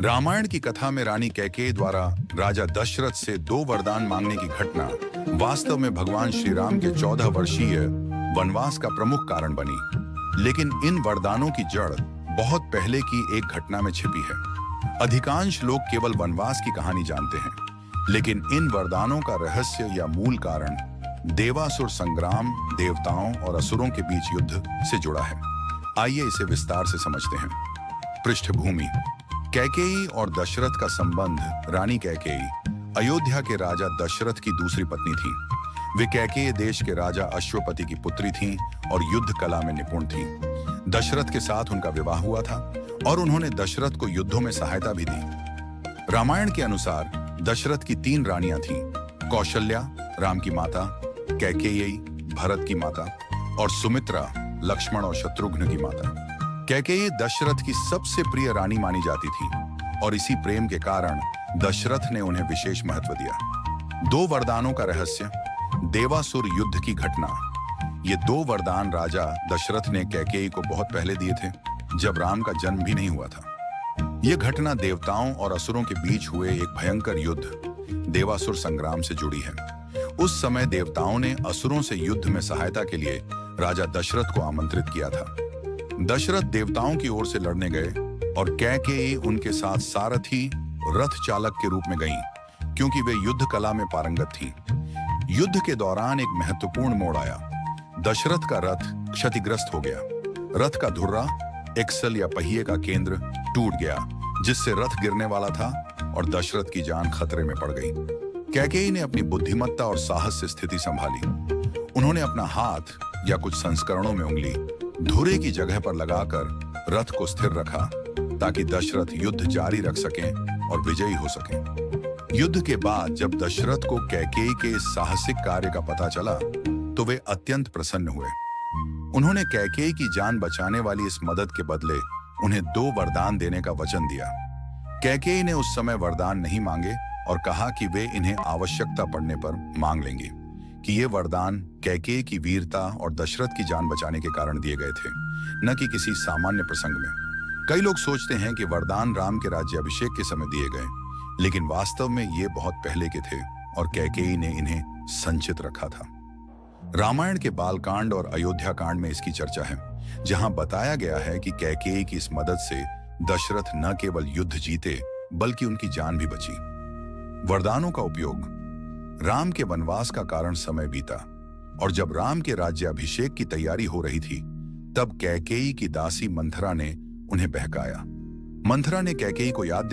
रामायण की कथा में रानी कैकेयी द्वारा राजा दशरथ से 2 वरदान मांगने की घटना वास्तव में भगवान श्री राम के 14 वर्षीय वनवास का प्रमुख कारण बनी। लेकिन इन वरदानों की जड़ बहुत पहले की एक घटना में छिपी है। अधिकांश लोग केवल वनवास की कहानी जानते हैं, लेकिन इन वरदानों का रहस्य या मूल कारण देवासुर संग्राम, देवताओं और असुरों के बीच युद्ध से जुड़ा है। आइए इसे विस्तार से समझते हैं। पृष्ठभूमि: कैकेयी और दशरथ का संबंध। रानी कैकेयी अयोध्या के राजा दशरथ की दूसरी पत्नी थी। वे कैकेयी देश के राजा अश्वपति की पुत्री थीं और युद्ध कला में निपुण थीं। दशरथ के साथ उनका विवाह हुआ था और उन्होंने दशरथ को युद्धों में सहायता भी दी। रामायण के अनुसार दशरथ की 3 रानियां थीं: कौशल्या राम की माता, कैकेयी भरत की माता और सुमित्रा लक्ष्मण और शत्रुघ्न की माता। कैकेयी दशरथ की सबसे प्रिय रानी मानी जाती थी और इसी प्रेम के कारण दशरथ ने उन्हें विशेष महत्व दिया। 2 वरदानों का रहस्य: देवासुर युद्ध की घटना। ये 2 वरदान राजा दशरथ ने कैकेयी को बहुत पहले दिए थे, जब राम का जन्म भी नहीं हुआ था। यह घटना देवताओं और असुरों के बीच हुए एक भयंकर युद्ध देवासुर संग्राम से जुड़ी है। उस समय देवताओं ने असुरों से युद्ध में सहायता के लिए राजा दशरथ को आमंत्रित किया था। दशरथ देवताओं की ओर से लड़ने गए और कैकेयी उनके साथ सारथी रथ चालक के रूप में गईं, क्योंकि वे युद्ध कला में पारंगत थीं। युद्ध के दौरान एक महत्वपूर्ण मोड़ आया। दशरथ का रथ क्षतिग्रस्त हो गया। रथ का धुर्रा, एक्सल या पहिए का केंद्र टूट गया, जिससे रथ गिरने वाला था और दशरथ की जान खतरे में पड़ गई। कैकेयी ने अपनी बुद्धिमत्ता और साहस से स्थिति संभाली। उन्होंने अपना हाथ या कुछ संस्करणों में उंगली धुरे की जगह पर लगाकर रथ को स्थिर रखा, ताकि दशरथ युद्ध जारी रख सकें और विजयी हो सकें। युद्ध के बाद जब दशरथ को कैकेयी के इस साहसिक कार्य का पता चला, तो वे अत्यंत प्रसन्न हुए। उन्होंने कैकेयी की जान बचाने वाली इस मदद के बदले उन्हें 2 वरदान देने का वचन दिया। कैकेयी ने उस समय वरदान नहीं मांगे और कहा कि वे इन्हें आवश्यकता पड़ने पर मांग लेंगे, कि ये वरदान कैकेयी की वीरता और दशरथ की जान बचाने के कारण दिए गए थे, न कि किसी सामान्य प्रसंग में। कई लोग सोचते हैं कि वरदान राम के राज्याभिषेक के समय दिए गए, लेकिन वास्तव में ये बहुत पहले के थे और कैकेयी ने इन्हें संचित रखा था। रामायण के बालकांड और अयोध्या कांड में इसकी चर्चा है, जहां बताया गया है कि कैकेयी की इस मदद से दशरथ न केवल युद्ध जीते, बल्कि उनकी जान भी बची। वरदानों का उपयोग: राम के वनवास का कारण समय बीता और जब राम के राज्याभिषेक की तैयारी हो रही थी, तब कैकेयी की दासी मंथरा ने उन्हें बहकाया। मंथरा ने कैकेयी को याद